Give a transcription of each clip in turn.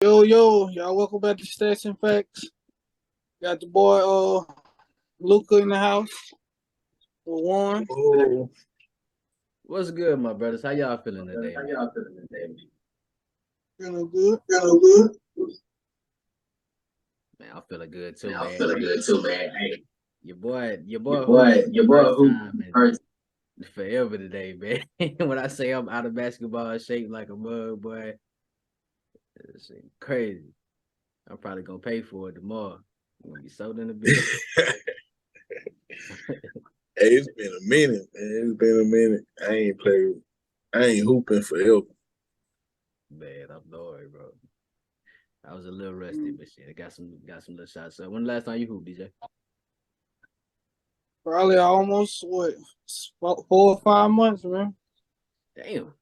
Yo, y'all welcome back to Stats and Facts. Got the boy Luca in the house for one. Oh, What's good, my brothers? How y'all feeling today? Feeling good. Man, I'm feeling good too, man. Hey, Your boy your boy first who time first. in forever today, man. When I say I'm out of basketball shape like a mug, boy, it's crazy. I'm probably gonna pay for it tomorrow. I'm gonna be sold in the bit. Hey, it's been a minute, man. It's been a minute. I ain't hooping forever. Man, I'm sorry, bro. I was a little rusty, but shit, I got some little shots up. When the last time you hooped, DJ? Probably almost 4 or 5 months, man. Damn.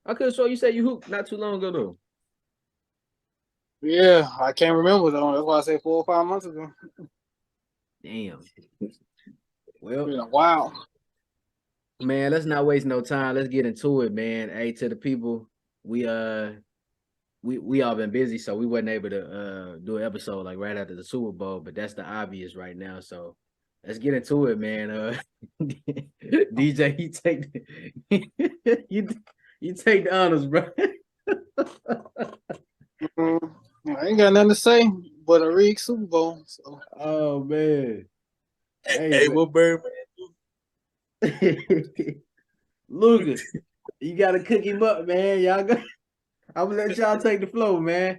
I could have sworn you said you hooped not too long ago though. Yeah, I can't remember though. That's why I say 4 or 5 months ago. Damn. It's Well, been a while. man, let's not waste no time. Let's get into it, man. Hey, to the people, we all been busy, so we wasn't able to do an episode like right after the Super Bowl, but that's the obvious right now. So let's get into it, man. DJ, you take the honors, bro. I ain't got nothing to say but a rigged Super Bowl. So. Oh man. Hey, what Birdman do? Lucas, you gotta cook him up, man. I'm gonna let y'all take the flow, man.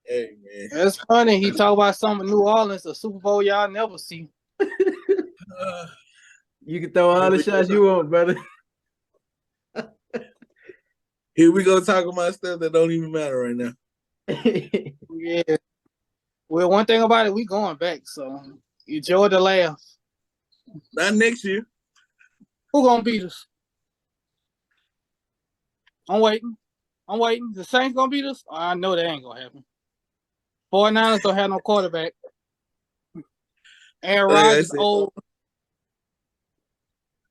Hey, man. That's funny. He talk about some of New Orleans, a Super Bowl y'all never see. You can throw all the shots you want, brother. Here we go talking about stuff that don't even matter right now. Yeah. Well, one thing about it, we going back, so enjoy the laugh. Not next year. Who gonna beat us? I'm waiting. The Saints gonna beat us? I know that ain't gonna happen. 49ers don't have no quarterback. Aaron Rodgers old.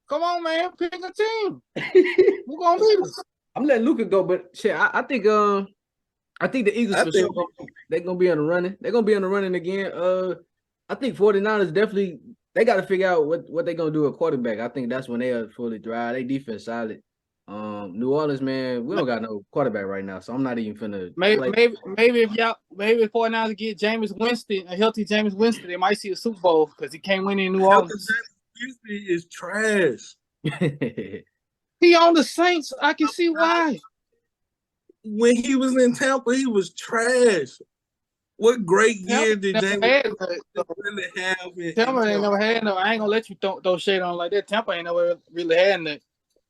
Come on, man, pick a team. Who gonna beat us? I'm letting Luka go, but shit, I think the Eagles for sure they're gonna be on the running. They're gonna be on the running again. I think 49ers definitely they got to figure out what they're gonna do at quarterback. I think that's when they are fully dry. They defense solid. New Orleans, man, we don't got no quarterback right now, so I'm not even finna. Maybe if 49ers get Jameis Winston, a healthy Jameis Winston, they might see a Super Bowl because he can't win in New Orleans. Winston is trash. He on the Saints. I can see why. When he was in Tampa, he was trash. What great year did Jameis really have? Tampa ain't never had no. I ain't gonna let you throw shade on like that. Tampa ain't never really had that.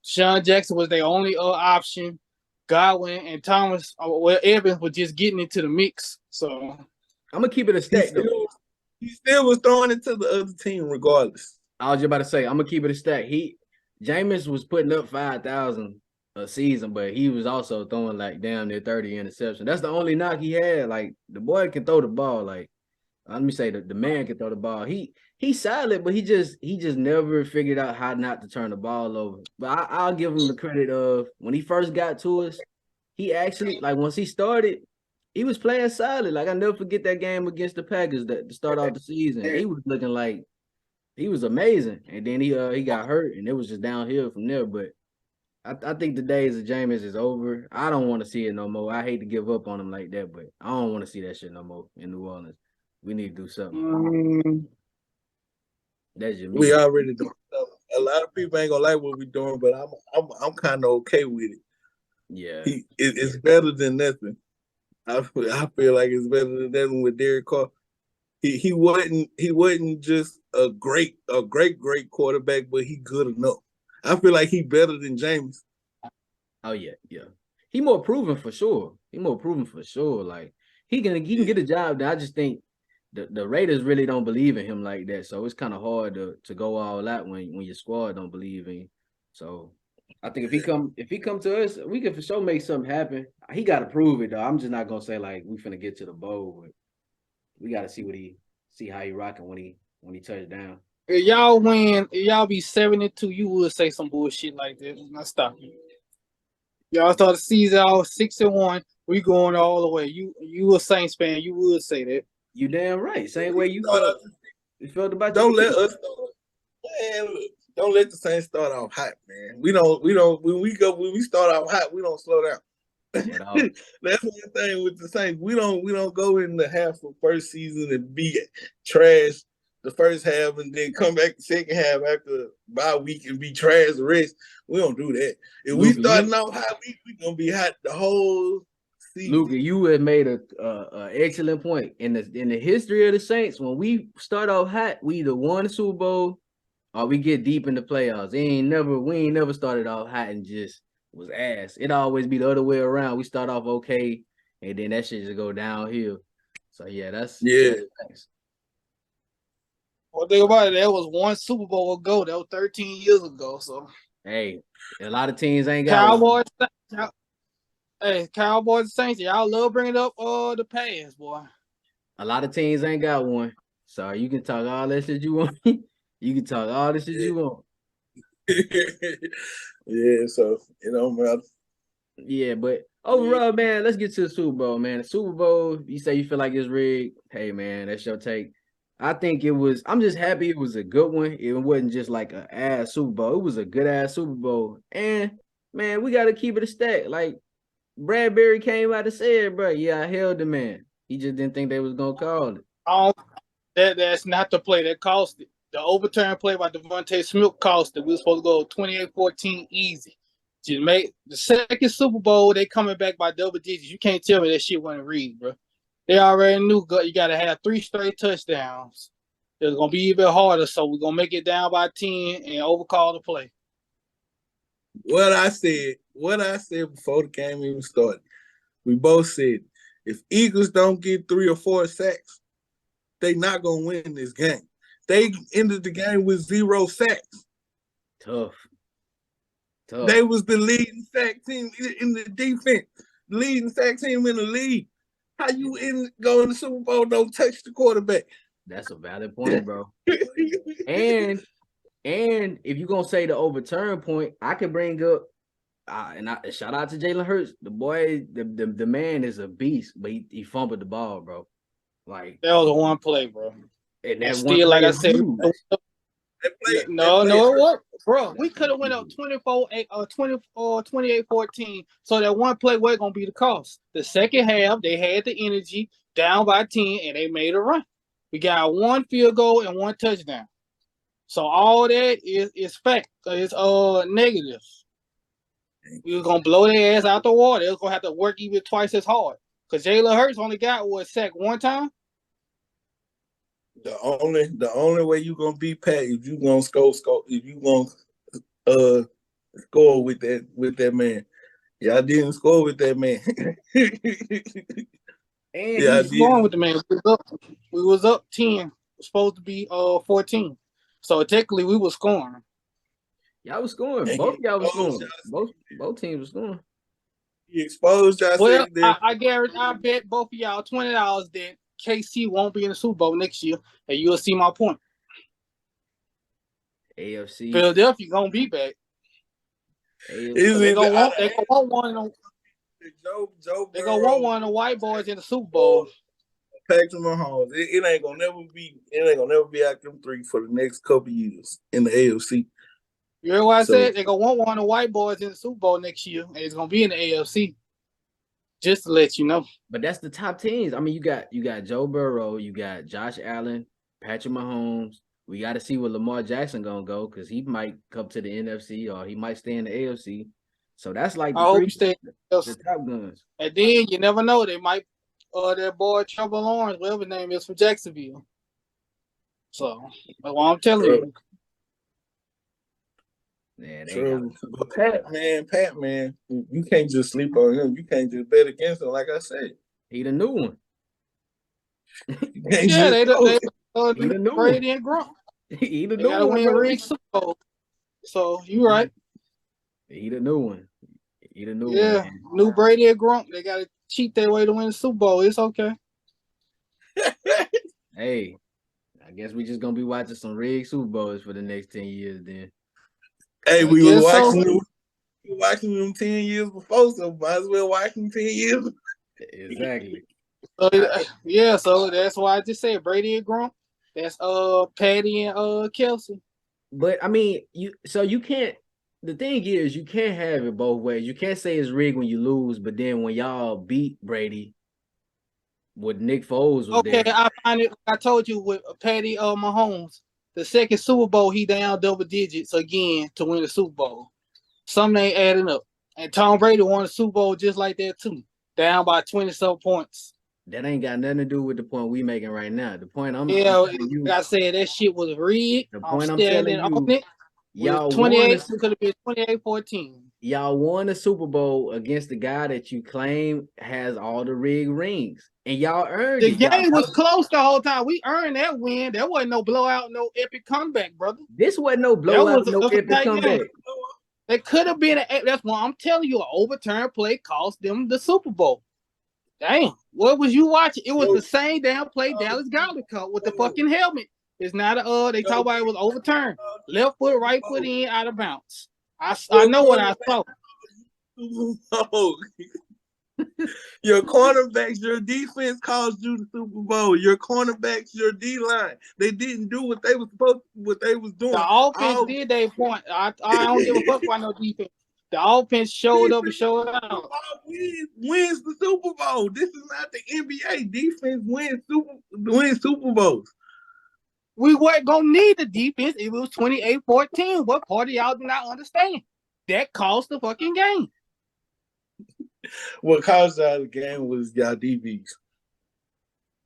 Sean Jackson was their only option. Godwin and Thomas, Evans was just getting into the mix. So I'm gonna keep it a stack. He still was throwing it to the other team regardless. I was just about to say, I'm gonna keep it a stack. Jameis was putting up 5,000 a season, but he was also throwing like damn near 30 interceptions. That's the only knock he had. Like the boy can throw the ball. Like let me say the man can throw the ball. He's solid, but he just never figured out how not to turn the ball over. But I'll give him the credit of when he first got to us, he actually like once he started, he was playing solid. Like I never forget that game against the Packers to start off the season. He was looking like he was amazing, and then he got hurt, and it was just downhill from there. But I think the days of Jameis is over. I don't want to see it no more. I hate to give up on him like that, but I don't want to see that shit no more in New Orleans. We need to do something. That's just me. We already doing something. A lot of people ain't gonna like what we're doing, but I'm kind of okay with it. Yeah, it's better than nothing. I feel like it's better than nothing with Derek Carr. He wasn't just a great quarterback, but he good enough. I feel like he better than Jameis. Oh yeah. He more proven for sure. Like he can get a job. I just think the Raiders really don't believe in him like that. So it's kind of hard to go all out when your squad don't believe in you. So I think if he come to us, we can for sure make something happen. He got to prove it though. I'm just not gonna say like we finna get to the bowl, but we got to see how he rocking when he touched down. If y'all win, if y'all be 7-2, you would say some bullshit like that. Not stop you. Y'all start the season out 6-1. We going all the way. You a Saints fan? You would say that. You damn right. Same way you Start felt. off- You felt about Don't your let team. us man, look, don't let the Saints start off hot, man. We don't when we start off hot, we don't slow down. At all. That's one thing with the Saints. We don't go in the half of first season and be trash the first half and then come back the second half after bye week and be trash the rest. We don't do that. If we Luka, starting off hot, we gonna be hot the whole season. Luka, you had made a excellent point. In the history of the Saints, when we start off hot, we either won the Super Bowl or we get deep in the playoffs. We ain't never started off hot and just was ass. It always be the other way around. We start off okay, and then that shit just go downhill. So yeah, that's facts. Well, think about it. That was one Super Bowl ago. That was 13 years ago. So Hey, a lot of teams ain't got one. Cowboys and Saints, y'all love bringing up the past, boy. A lot of teams ain't got one. So you can talk all that shit you want. You can talk all the shit you want. Yeah, so it don't matter. Yeah, but overall, man, let's get to the Super Bowl, man. The Super Bowl, you say you feel like it's rigged. Hey, man, that's your take. I think it was. I'm just happy it was a good one. It wasn't just like an ass Super Bowl. It was a good ass Super Bowl. And man, we got to keep it a stack. Like Bradbury came out and said, bro, yeah, I held the man. He just didn't think they was gonna call it. That's not the play that cost it. The overturned play by Devontae Smith cost it. We were supposed to go 28-14 easy. Just make the second Super Bowl, they coming back by double digits. You can't tell me that shit wasn't rigged, bro. They already knew you got to have 3 straight touchdowns. It's going to be even harder, so we're going to make it down by 10 and overcall the play. What I said before the game even started, we both said, if Eagles don't get 3 or 4 sacks, they not going to win this game. They ended the game with 0 sacks. Tough. They was the leading sack team in the defense, leading sack team in the league. How you go in the Super Bowl, don't touch the quarterback? That's a valid point, bro. and if you're gonna say the overturn point, I could bring up shout out to Jalen Hurts. The boy, the man is a beast, but he fumbled the ball, bro. Like that was a one play, bro. And that still, like I said, no, it wasn't. Bro, we could have went up 28-14. So that one play wasn't gonna be the cost. The second half, they had the energy down by 10, and they made a run. We got 1 field goal and 1 touchdown. So all that is fact. It's negative. We were gonna blow their ass out the water. They was gonna have to work even twice as hard. Cause Jalen Hurts only got sacked 1 time. The only way you gonna beat Pat if you gonna score if you gonna score with that man. Y'all didn't score with that man. And yeah, he's scoring with the man. We was up 10. It was supposed to be 14. So technically we were scoring. Y'all was scoring. Both y'all was scoring. Both teams were scoring. He exposed y'all. Well, I guarantee I bet both of y'all $20 that KC won't be in the Super Bowl next year, and you'll see my point. AFC. Philadelphia gonna be back. They gonna want one of them. They gonna want one of the white boys in the Super Bowl. Patrick Mahomes. It ain't gonna never be out them 3 for the next couple years in the AFC. You heard what I said? They're going to want one of the white boys in the Super Bowl next year, and it's going to be in the AFC, just to let you know. But that's the top teams. I mean, you got Joe Burrow, you got Josh Allen, Patrick Mahomes. We got to see where Lamar Jackson going to go because he might come to the NFC or he might stay in the AFC. So that's like the top guns. And then you never know. They might their boy Trevor Lawrence, whatever his name is, from Jacksonville. So that's what I'm telling you. Yeah, but Pat, man, you can't just sleep on him. You can't just bet against him. Like I said, he the new one. Yeah, they the new Brady and Gronk. He the they new gotta one. Win Ring Super Bowl. So you right. He the new one. He the new one. Yeah, new Brady and Gronk. They gotta cheat their way to win the Super Bowl. It's okay. Hey, I guess we just gonna be watching some rigged Super Bowls for the next 10 years then. Hey, we were watching them 10 years before, so might as well watch them 10 years. Exactly. So, yeah, so that's why I just said Brady and Gronk. That's Patty and Kelsey. But I mean, you can't. The thing is, you can't have it both ways. You can't say it's rigged when you lose, but then when y'all beat Brady, with Nick Foles was Okay, there, I find it. I told you with Patty Mahomes, the second Super Bowl he down double digits again to win the Super Bowl. Something ain't adding up. And Tom Brady won a Super Bowl just like that too, down by 20-some points. that ain't got nothing to do with the point we making right now. The point I'm Yeah, telling like you, I said, that shit was rigged. the I'm point I'm telling standing on you, it. With y'all won 28, the could have been 28-14. y'all won the Super Bowl against the guy that you claim has all the rig rings, and y'all earned The it. Y'all, game was close the whole time. We earned that win. There wasn't no blowout, no epic comeback, brother. this wasn't no That blowout, was no a epic tight game. comeback. It could have been. That's why I'm telling you, an overturned play cost them the Super Bowl. Damn, what was you watching? It was the same damn play Dallas Goddard caught with the fucking helmet. It's not they talk about it was overturned. Left foot, right foot in, out of bounds. I know what I saw. Your cornerbacks, your defense caused you the Super Bowl. Your cornerbacks, your D line, they didn't do what they was supposed, what they was doing. The offense did their point. I don't give a fuck about no defense. The offense showed up and showed out. Wins the Super Bowl. This is not the NBA. Defense wins Super Bowls. We weren't gonna need the defense. It was 28-14. What part of y'all do not understand? That cost the fucking game. What caused out the game was y'all DBs.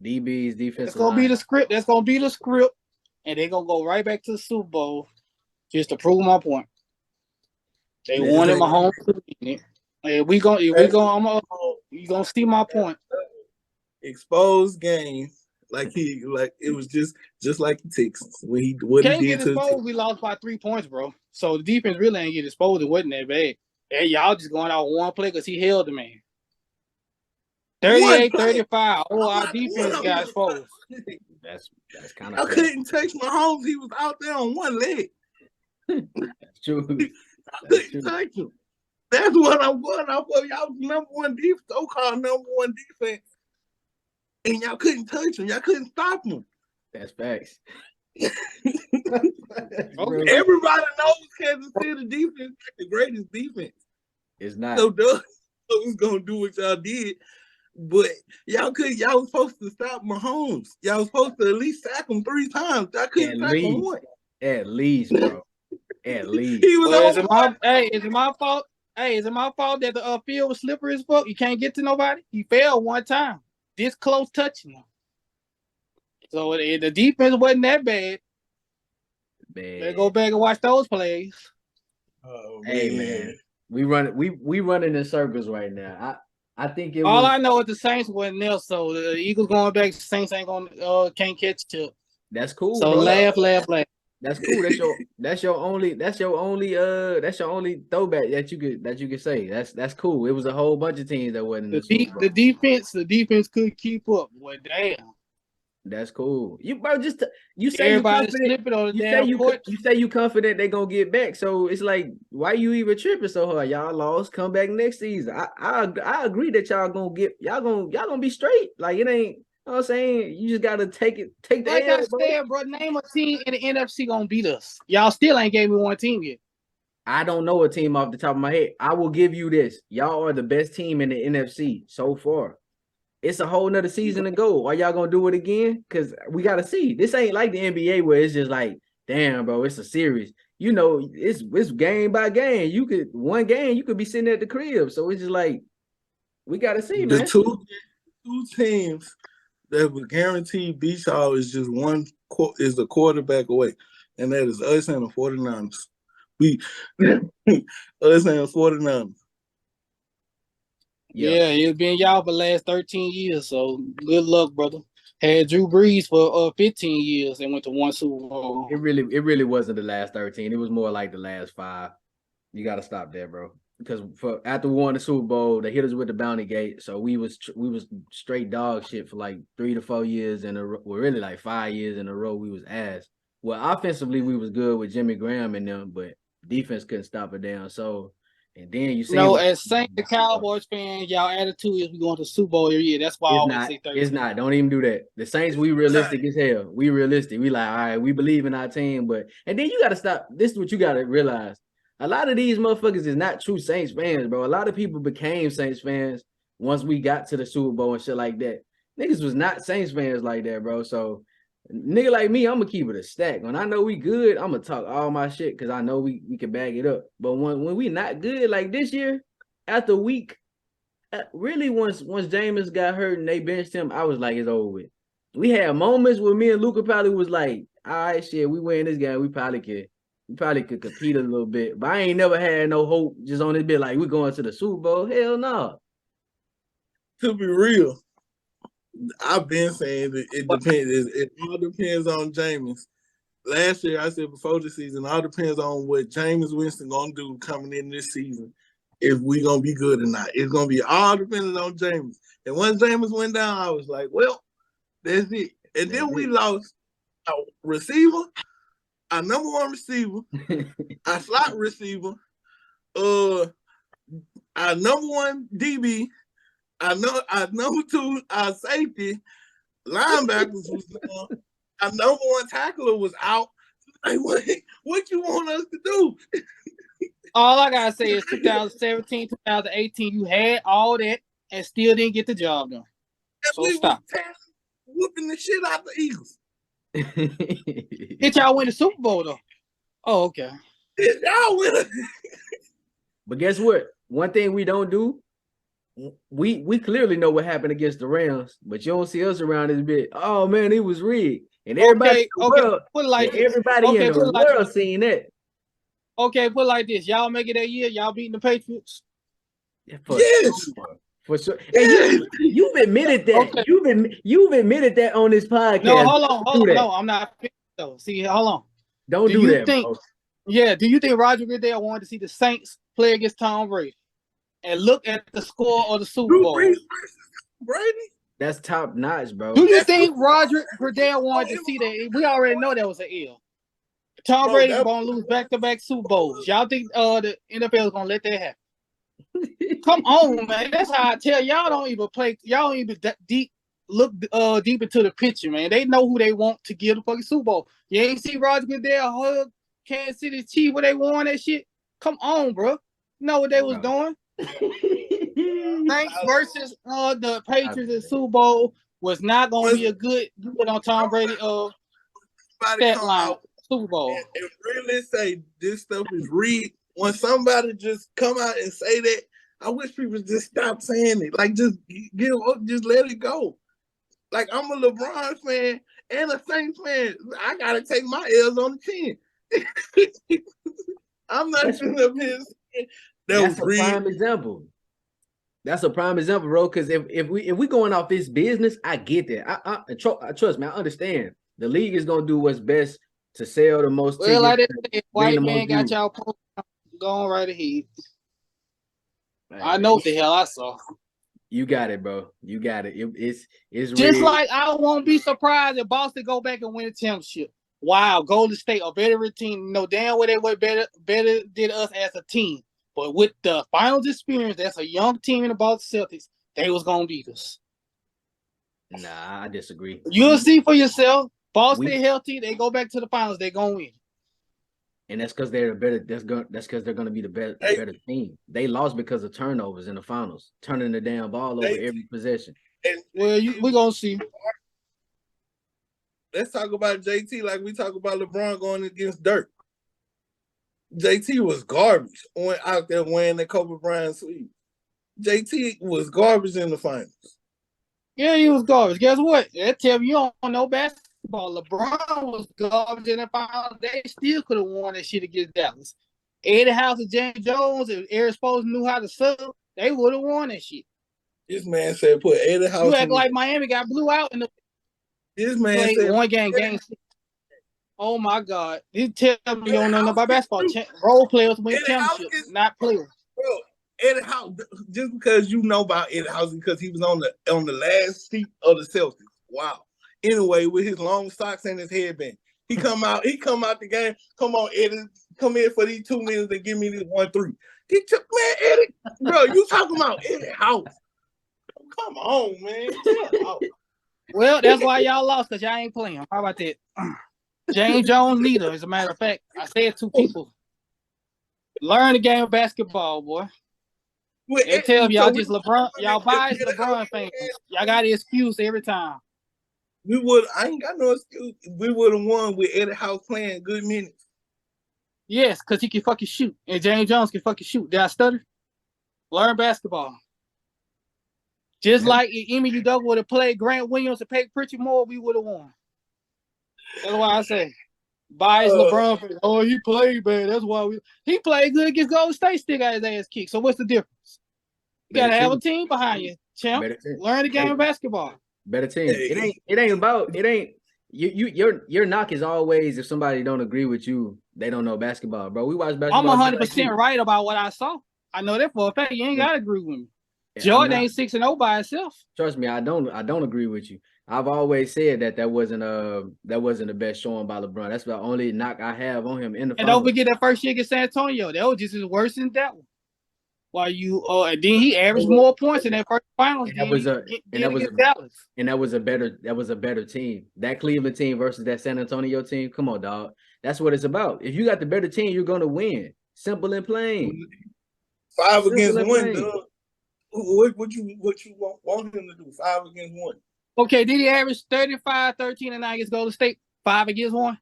DB's defense. That's gonna be the script. That's gonna be the script, and they're gonna go right back to the Super Bowl just to prove my point. They wanted Mahomes to win it. And you gonna see my point. Exposed game, like it was just like the Texans when he Can't did get to exposed. We lost by 3 points, bro. So the defense really ain't get exposed. It wasn't that bad. And y'all just going out one play because he held the man. 38-35. Oh, our defense got exposed. That's kind I of. couldn't touch Mahomes. He was out there on one leg. That's true. I couldn't touch him. That's what I'm going off of. Y'all was number one defense, so-called number one defense, and y'all couldn't touch him. Y'all couldn't stop him. That's facts. Okay. Everybody knows Kansas City defense is the greatest defense. It's not. So Doug was gonna do what y'all did, but y'all was supposed to stop Mahomes. Y'all was supposed to at least sack him 3 times. I couldn't sack him once. At least, bro. At least. Is it my fault? Hey, is it my fault that the field was slippery as fuck? You can't get to nobody. He fell one time, this close touching him. So the defense wasn't that bad. They go back and watch those plays. Oh, hey man, we running in circles right now. I think I know is the Saints wasn't there, so the Eagles going back. The Saints ain't gonna can't catch up. That's cool. So bro. laugh. That's cool. That's your only throwback that you could say. That's cool. It was a whole bunch of teams that wasn't in the defense could keep up. Well, damn. That's cool. You say everybody slipping on the damn court. You say you confident they gonna get back. So it's like, why you even tripping so hard? Y'all lost. Come back next season. I agree that y'all gonna be straight. Like it ain't. You know what I'm saying? You just gotta take the like L, I said, bro. Name a team in the NFC gonna beat us. Y'all still ain't gave me one team yet. I don't know a team off the top of my head. I will give you this. Y'all are the best team in the NFC so far. It's a whole nother season to go. Are y'all gonna do it again? Because we gotta see. This ain't like the NBA where it's just like, damn, bro, it's a series. You know, it's game by game. One game, you could be sitting at the crib. So it's just like, we gotta see, man. The two teams that would guarantee beat y'all is just is a quarterback away, and that is us and the 49ers. Us and the 49ers. Yeah, it's been y'all for the last 13 years, so good luck, brother. Had Drew Brees for 15 years and went to one Super Bowl. It really wasn't the last 13. It was more like the last 5. You got to stop there, bro. Because after we won the Super Bowl, they hit us with the bounty gate, so we was straight dog shit for like 3 to 4 years in a row. Well, really like 5 years in a row. We was ass. Well, offensively we was good with Jimmy Graham and them, but defense couldn't stop it down. So And then you see No, as Saints and Cowboys fans, y'all attitude is we going to the Super Bowl every year. That's why I always say 30. It's not. Don't even do that. The Saints, we realistic as hell. We realistic. We like, all right, we believe in our team, and then you got to stop. This is what you got to realize. A lot of these motherfuckers is not true Saints fans, bro. A lot of people became Saints fans once we got to the Super Bowl and shit like that. Niggas was not Saints fans like that, bro. So, nigga like me, I'm gonna keep it a stack. When I know we good, I'm gonna talk all my shit because I know we can bag it up. But when we not good like this year, after week, really once Jameis got hurt and they benched him, I was like, it's over with. We had moments where me and Luka probably was like, all right, shit, we win this game, we probably could compete a little bit. But I ain't never had no hope just on this bit like we going to the Super Bowl. Hell no. To be real, I've been saying that it depends. It all depends on Jameis. Last year, I said before the season, all depends on what Jameis Winston gonna do coming in this season. If we gonna be good or not, it's gonna be all dependent on Jameis. And once Jameis went down, I was like, well, that's it. And then we lost our receiver, our number one receiver, our slot receiver, our number one DB, our number two, our safety, linebackers was gone. Our number one tackler was out. Like, what you want us to do? All I gotta say is 2017, 2018, you had all that and still didn't get the job done. So we stop. Was whooping the shit out the Eagles. Did y'all win the Super Bowl though? Oh, okay. Did y'all win it? But guess what? One thing we don't do, we clearly know what happened against the Rams, but you don't see us around this bit. Oh man, it was rigged. And everybody in the world, put it like everybody in the world seen that. Okay, put it like this. Y'all make it that year, y'all beating the Patriots. Yes. For sure. And you've admitted that. Okay. You've admitted that on this podcast. No, hold on. No, I'm not. Though. See, hold on. Don't do that. Think, yeah, do you think Roger Goodell wanted to see the Saints play against Tom Brady and look at the score of the Super Bowl? Brady? That's top notch, bro. Do you think Roger Goodell wanted to see that? We already know that was an ill. Tom Brady going to lose back-to-back Super Bowls. Y'all think the NFL is going to let that happen? Come on, man. That's how I tell y'all don't even play. Y'all don't even look deep into the picture, man. They know who they want to give the fucking Super Bowl. You ain't see Roger Goodell hug Kansas City Chiefs when they won that shit? Come on, bro. You know what they was doing? Saints versus the Patriots in Super Bowl was not going to be a good on Tom Brady stat line. Super Bowl. And really say this stuff is rigged. When somebody just come out and say that, I wish people just stop saying it. Like just let it go. Like I'm a LeBron fan and a Saints fan. I gotta take my L's on the chin. I'm not sitting up here. That's a prime example. That's a prime example, bro. Because if we going off this business, I get that. I trust me. I understand. The league is gonna do what's best to sell the most. Well, like that white man got y'all going right ahead. Man, I know what the hell I saw. You got it, bro. You got it. It's just rigged. Like I won't be surprised if Boston go back and win a championship. Wow, Golden State, a veteran team. No damn well they were better than us as a team. But with the finals experience, that's a young team in the Boston Celtics. They was gonna beat us. Nah, I disagree. You'll see for yourself. Boston healthy, they go back to the finals, they gonna win. And that's because they're better. That's because they're gonna be the better team. They lost because of turnovers in the finals, turning the damn ball over every possession. Well, we gonna see. Let's talk about JT like we talk about LeBron going against Dirk. JT was garbage out there wearing the Kobe Bryant sleeve. JT was garbage in the finals. Yeah, he was garbage. Guess what? That tell you don't know basketball. LeBron was garbage in the finals. They still could have won that shit against Dallas. Eddie House and James Jones, if Eric Spoelstra knew how to sub, they would have won that shit. This man said put Eddie House. You act like Miami got blew out in the. This man said one game 6. Oh my God! You tell me you don't know about basketball. Role players win championships, not players. Bro, Eddie House, just because you know about Eddie House because he was on the last seat of the Celtics. Wow. Anyway, with his long socks and his headband, he come out the game. Come on, Eddie, come in for these 2 minutes and give me this 1-3. He took man Eddie, bro. You talking about Eddie House? Come on, man. Chill out. Well, that's why y'all lost, because y'all ain't playing. How about that? James Jones neither. As a matter of fact, I said to people, learn the game of basketball, boy. They tell y'all just LeBron, y'all biased LeBron fans. Y'all got an excuse every time. I ain't got no excuse. We would have won with Eddie House playing good minutes. Yes, because he can fucking shoot. And James Jones can fucking shoot. Did I stutter? Learn basketball. Just like if Emi Udoka would have played Grant Williams and Peyton Pritchard more, we would have won. That's why I say bias LeBron fans. Oh, he played bad. That's why he played good against Golden State, still got his ass kicked. So what's the difference? You gotta have a team behind you, champ. Learn the game of basketball. Better team. It ain't your knock is always if somebody don't agree with you, they don't know basketball, bro. We watch basketball. I'm 100% right about what I saw. I know that for a fact. You ain't gotta agree with me. Yeah, Jordan ain't 6-0 by itself. Trust me, I don't agree with you. I've always said that wasn't the best showing by LeBron. That's the only knock I have on him in the finals. And don't forget that first year against San Antonio. That was just as worse than that one. While you and then he averaged more points in that first finals. That was a better team. That Cleveland team versus that San Antonio team. Come on, dog. That's what it's about. If you got the better team, you're gonna win. Simple and plain. 5 against 1, dog. What you want him to do? 5 against 1. Okay, did he average 35, 13, and 9 against Golden State? 5 against 1.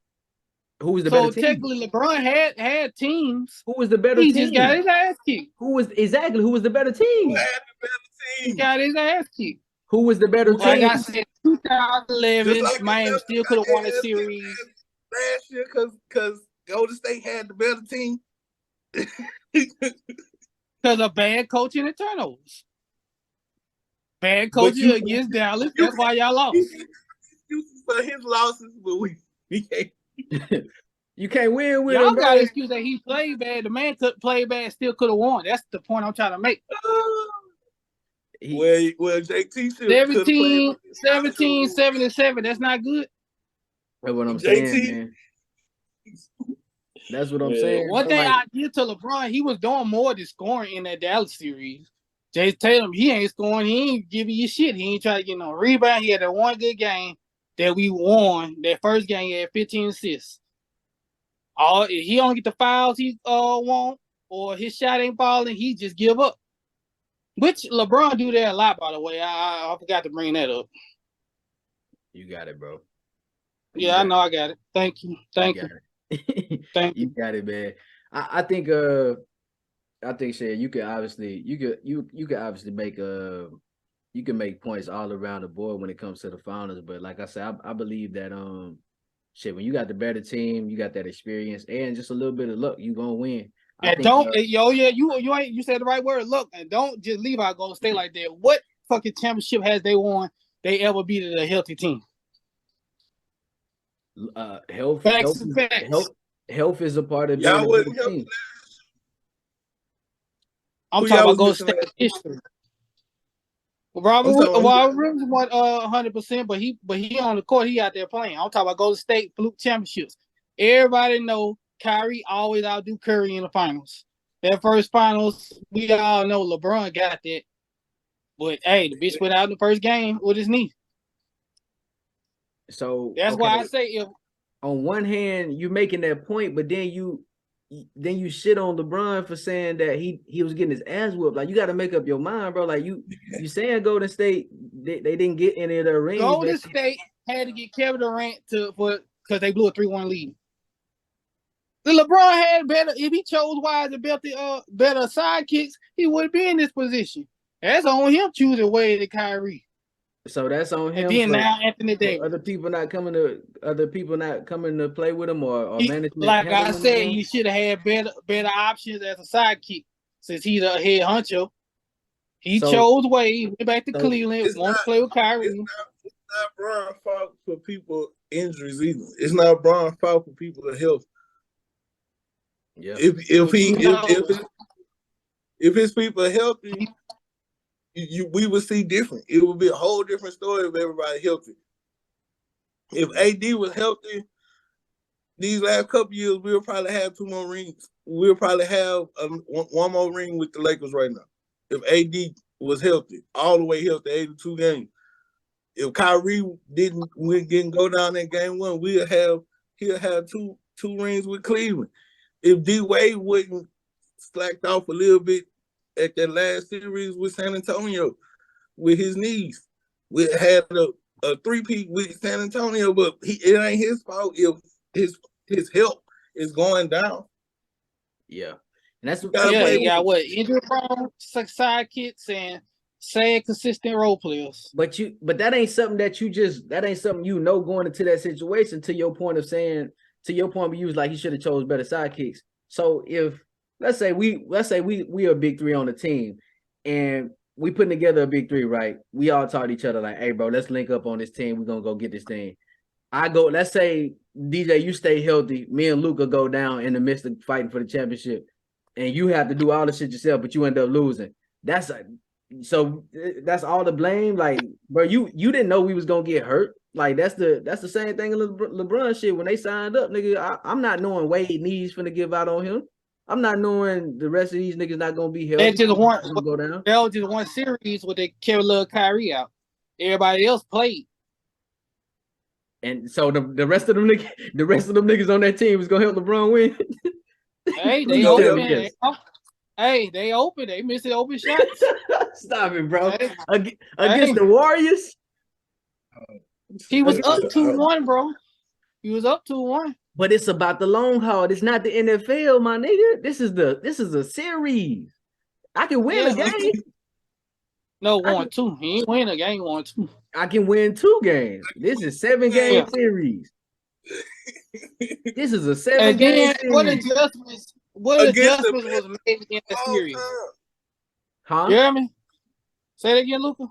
Who was the better team? So technically, LeBron had teams. Who was the better team? He just got his ass kicked. Who was the better team? Who had the better team? He got his ass kicked. Who was the better team? Like I said, 2011, Miami still could have won a series last year because Golden State had the better team. Because of bad coaching and turnovers. Bad coaching against Dallas. That's why y'all lost. For his losses, but we can't. You can't win with y'all him. Got an excuse that he played bad. The man could play bad, still could have won. That's the point I'm trying to make. Well, JT should 17, 77. That's not good. That's what I'm saying, man. That's what I'm saying. One thing I give to LeBron, he was doing more than scoring in that Dallas series. Jason Tatum, he ain't scoring. He ain't giving you shit. He ain't trying to get no rebound. He had that one good game that we won. That first game, he had 15 assists. If he don't get the fouls he want, or his shot ain't falling, he just give up. Which LeBron do that a lot, by the way. I forgot to bring that up. You got it, bro. I know I got it. Thank you. Thank you. Thank you. You got it, man. I think Shay, you could obviously make you can make points all around the board when it comes to the finals. But like I said, I believe that when you got the better team, you got that experience and just a little bit of luck, you gonna win. And you said the right word. Look, and don't just leave out Golden State like that. What fucking championship has they won? They ever beat a healthy team? Health is a part of the team. I'm talking about Golden State history. Robert Williams won 100%, but he on the court, he out there playing. I'm talking about Golden State fluke championships. Everybody know Kyrie always outdo Curry in the finals. That first finals, we all know LeBron got that. But hey, the bitch went out in the first game with his knee. So that's why I say, if on one hand you're making that point, but then you shit on LeBron for saying that he was getting his ass whooped. Like, you got to make up your mind, bro. Like, you saying Golden State they didn't get any of their rings. Golden State had to get Kevin Durant because they blew a 3-1 lead. The LeBron had better, if he chose wise and better sidekicks, he wouldn't be in this position. That's on him choosing Wade and Kyrie. So that's on him. And then now Anthony Davis. Other people not coming to play with him or management. Like I said, he should have had better options as a sidekick since he's a head honcho. He chose Wade, went back to Cleveland, wanted to play with Kyrie. It's not Bron's fault for people injuries either. It's not Bron's fault for people health. Yeah. If his people are healthy, we would see different. It would be a whole different story if everybody healthy. If AD was healthy, these last couple years, we'll probably have 2 more rings. we'll probably have one more ring with the Lakers right now. If AD was healthy, all the way healthy, 82 games. If Kyrie didn't go down that game one, he'll have two rings with Cleveland. If D Wade wouldn't slacked off a little bit at that last series with San Antonio with his knees, we had a three-peat with San Antonio, but it ain't his fault if his health is going down. Yeah. And that's you got what, injury prone sidekicks and sad consistent role players. But that ain't something going into that situation, to your point of saying, to your point where you was like he should have chose better sidekicks. So if let's say we are a big three on the team and we putting together a big three, right? We all taught each other like, hey bro, let's link up on this team. We're gonna go get this thing. Let's say DJ, you stay healthy, me and Luka go down in the midst of fighting for the championship, and you have to do all the shit yourself, but you end up losing. That's all the blame. Like, bro, you didn't know we was gonna get hurt. Like, that's the same thing in LeBron shit. When they signed up, nigga, I'm not knowing Wade knees finna give out on him. I'm not knowing the rest of these niggas not gonna be healthy. That That was just one series where they carried little Kyrie out. Everybody else played. And so the rest of them niggas on that team was gonna help LeBron win. Hey, they open. They open. They missed the open shots. Stop it, bro. Hey. Against the Warriors. He was up 2-1, bro. He was up 2-1. But it's about the long haul. It's not the NFL, my nigga. This is a series. I can win a game. No, 1-2. He ain't win a game. 1-2. I can win 2 games. This is 7-game series. This is a 7-game series. What adjustments was made in the series? Huh? You hear me? Say it again, Luka.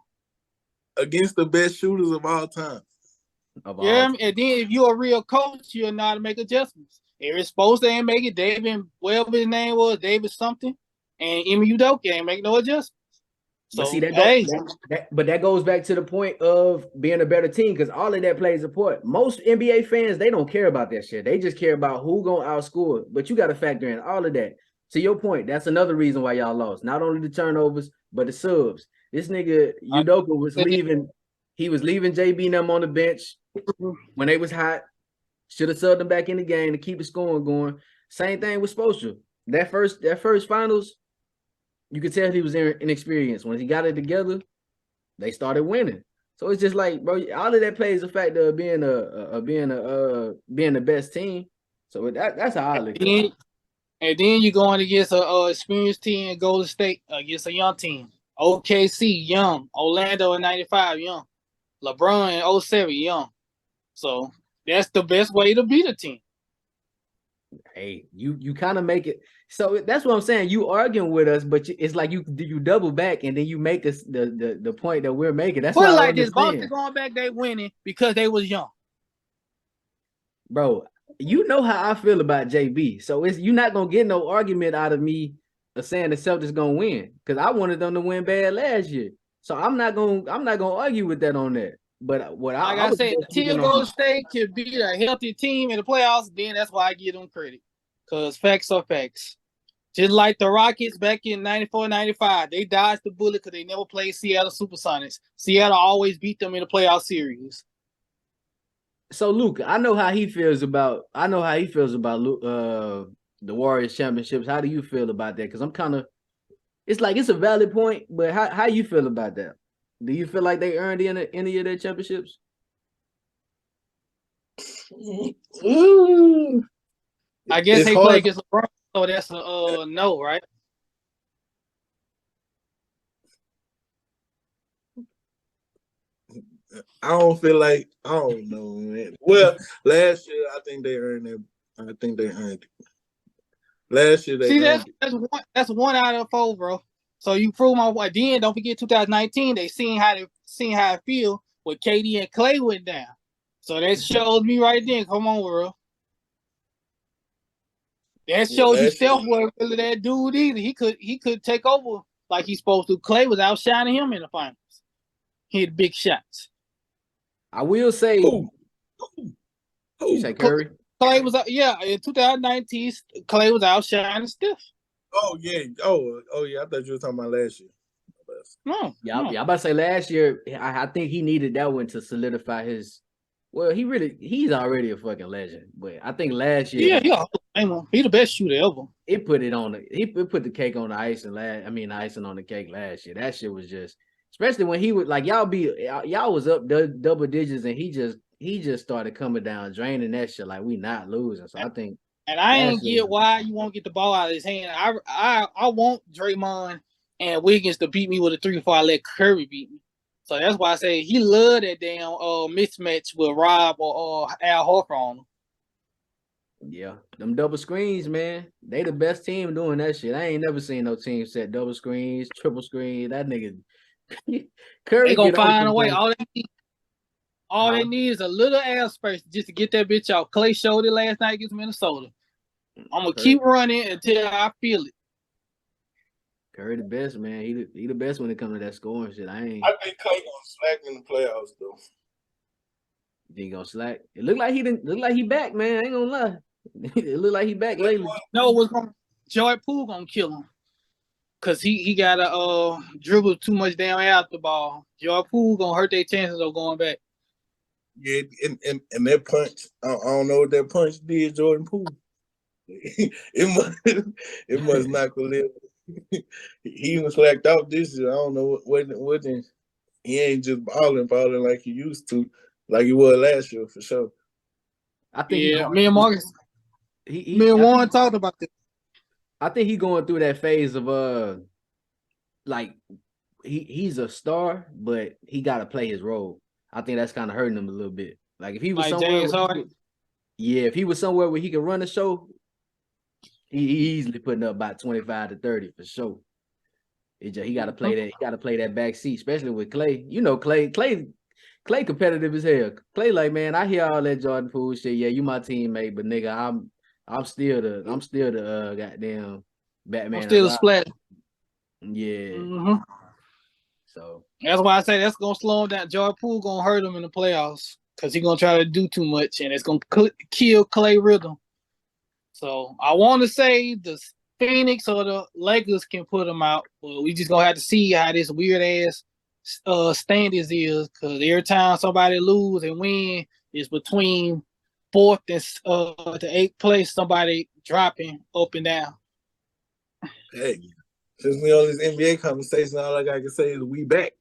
Against the best shooters of all time. Yeah, and then if you're a real coach, you'll know how to make adjustments. If it's supposed to ain't make it, David, whatever his name was, David something, and Emi Udoka ain't make no adjustments. So, but that goes back to the point of being a better team, because all of that plays a part. Most NBA fans, they don't care about that shit. They just care about who gonna outscore. But you got to factor in all of that. To your point, that's another reason why y'all lost. Not only the turnovers, but the subs. This nigga Udoka was leaving. He was leaving JB and them on the bench when they was hot. Should have subbed them back in the game to keep the scoring going. Same thing with Spoelstra. That first finals, you could tell he was inexperienced. When he got it together, they started winning. So it's just like, bro, all of that plays a factor of being the best team. So that's how I look at it. And then you're going against a experienced team in Golden State against a young team. OKC, young. Orlando in 95, young. LeBron in 07, young. So that's the best way to beat a team. Hey, you kind of make it. So that's what I'm saying. You arguing with us, but it's like you double back and then you make us the point that we're making. That's what like this. Boston going back, they winning because they was young. Bro, you know how I feel about JB. So you're not gonna get no argument out of me of saying the Celtics gonna win, because I wanted them to win bad last year. So I'm not gonna argue with that on that. But what I said, the team Golden State could beat a healthy team in the playoffs, then that's why I give them credit. Because facts are facts. Just like the Rockets back in 94, 95, they dodged the bullet because they never played Seattle Supersonics. Seattle always beat them in the playoff series. So Luke, I know how he feels about the Warriors championships. How do you feel about that? Because I'm kind of, it's like it's a valid point, but how you feel about that? Do you feel like they earned any of their championships? I guess they play against LeBron, so that's a no, right? I don't know, man. Well, last year I think they earned it. I think they earned it. Last year that's 1 out of 4, bro. So you prove my point. Then don't forget 2019, they seen how it feel when KD and Clay went down. So that shows me right then. Come on, bro. That shows you Steph wasn't really that dude either. He could take over like he's supposed to. Clay was outshining him in the finals. He had big shots. I will say, you say Curry. Clay was out, yeah, in 2019, Clay was outshining Steph. Oh yeah. Oh yeah. I thought you were talking about last year. No, Yeah, no. I'm about to say last year, I think he needed that one to solidify his. Well, he's already a fucking legend, but I think last Yeah, year he the best shooter ever. he put the cake on the icing the icing on the cake last year. That shit was just, especially when he would like y'all was up double digits and he just started coming down, draining that shit like we not losing. So I think And I last ain't year get why you won't get the ball out of his hand. I want Draymond and Wiggins to beat me with a 3 before I let Curry beat me. So that's why I say he loved that damn mismatch with Rob or Al Horford on him. yeah, them double screens, man. They the best team doing that shit. I ain't never seen no team set double screens, triple screen. That nigga Curry They gonna get find open, a way. bro. All they need is a little air space just to get that bitch out. Clay showed it last night against Minnesota. I'm gonna keep running until I feel it. Curry the best, man. He the best when it comes to that scoring shit. I think Clay gonna slack in the playoffs though. He gonna slack. It look like he back, man. I ain't gonna lie. It look like he back lately. No, what's going Joy Poole gonna kill him. Cause he gotta dribble too much damn out the ball. Joy Poole gonna hurt their chances of going back. Yeah, and that punch, I don't know what that punch did, Jordan Poole. it must knock a little. He was slacked out this year. I don't know what he ain't just balling like he used to, like he was last year for sure. I think me and Marcus, me and Warren talked about this. I think he going through that phase of like he's a star, but he got to play his role. I think that's kind of hurting him a little bit. Like if he was Like somewhere, if he was somewhere where he could run a show, he easily putting up about 25 to 30 for sure. He got to play that. He got to play that back seat, especially with Clay. You know, Clay competitive as hell. Clay, like, man, I hear all that Jordan Poole shit. Yeah, you my teammate, but nigga, I'm still the goddamn Batman. I'm still a splash. Yeah. Mm-hmm. So that's why I say that's gonna slow him down. Joy Poole gonna hurt him in the playoffs because he's gonna try to do too much, and it's gonna kill Clay rhythm. So I want to say the Phoenix or the Lakers can put him out, but we just gonna have to see how this weird ass standings is, because every time somebody lose and win is between 4th and to 8th place, somebody dropping up and down. Hey, since we on this NBA conversation, all I can say is we back.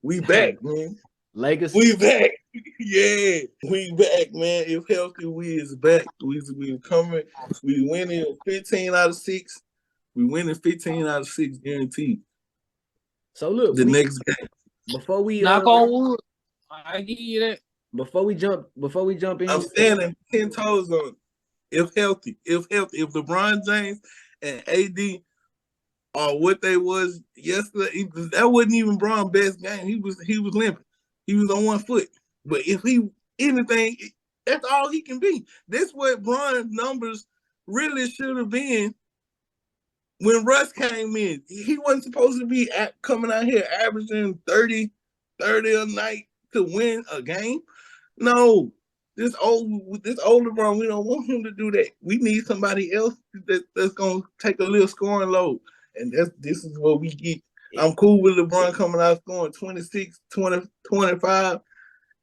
We back, man. Lakers. We back. Yeah, we back, man. If healthy, we is back. We coming. We winning 15 out of 6. We winning 15 out of 6 guaranteed. So look, the next game. Before we knock on wood, I give you that. Before we jump in, I'm standing 10 toes on it. If healthy, if LeBron James and AD are what they was yesterday, that wasn't even Bron's best game. He was limping. He was on 1 foot. But if he anything, that's all he can be. That's what Bron's numbers really should have been when Russ came in. He wasn't supposed to be coming out here averaging 30 a night to win a game. No, this old LeBron, we don't want him to do that. We need somebody else that's gonna take a little scoring load, and this is what we get. I'm cool with LeBron coming out scoring 26, 20, 25,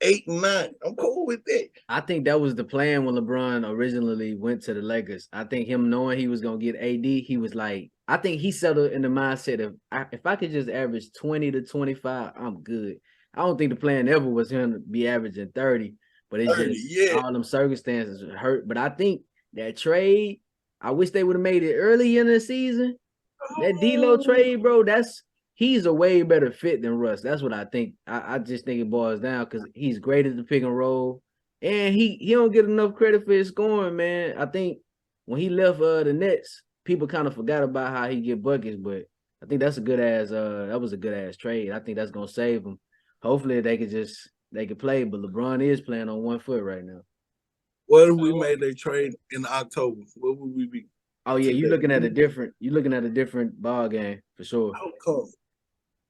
8 and 9. I'm cool with that. I think that was the plan when LeBron originally went to the Lakers. I think him knowing he was gonna get AD, he was like, I think he settled in the mindset of if I could just average 20 to 25, I'm good. I don't think the plan ever was him to be averaging 30, but it's 30, just all them circumstances hurt. But I think that trade, I wish they would have made it early in the season. That D'Lo trade, bro, he's a way better fit than Russ. That's what I think. I just think it boils down because he's great at the pick and roll, and he don't get enough credit for his scoring, man. I think when he left the Nets, people kind of forgot about how he get buckets, but I think that's that was a good ass trade. I think that's gonna save him. Hopefully they could play, but LeBron is playing on 1 foot right now. What if we made a trade in October? What would we be? Oh yeah, you're looking at a different ball game for sure. Outcome.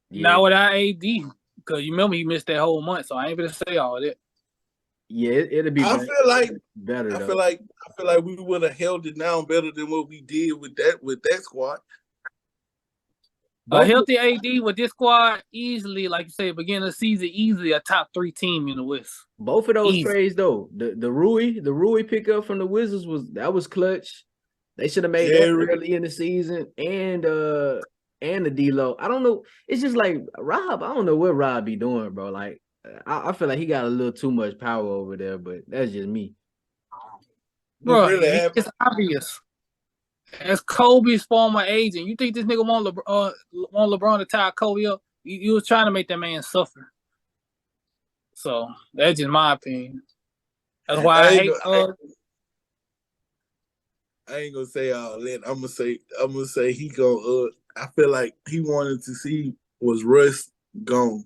Yeah. Now without AD, because you remember he missed that whole month, so I ain't gonna say all that. Yeah, it'll be I better, feel like better I though. feel like I feel like we would have held it down better than what we did with that squad. A Both healthy AD with this squad easily, like you say, beginning of the season, easily a top 3 team in the West. both of those Easy. trades though. The Rui pickup from the Wizards was clutch. They should have made that Yeah, early in the season, and the D-Lo. I don't know. It's just like Rob. I don't know what Rob be doing, bro. Like I feel like he got a little too much power over there, but that's just me. what Bro, really happened. it's obvious. As Kobe's former agent, you think this nigga want LeBron to tie Kobe up? You was trying to make that man suffer. So that's just my opinion. That's why I I ain't, hate. I ain't gonna say all that. I'm gonna say he gonna. I feel like he wanted to see was Russ gone.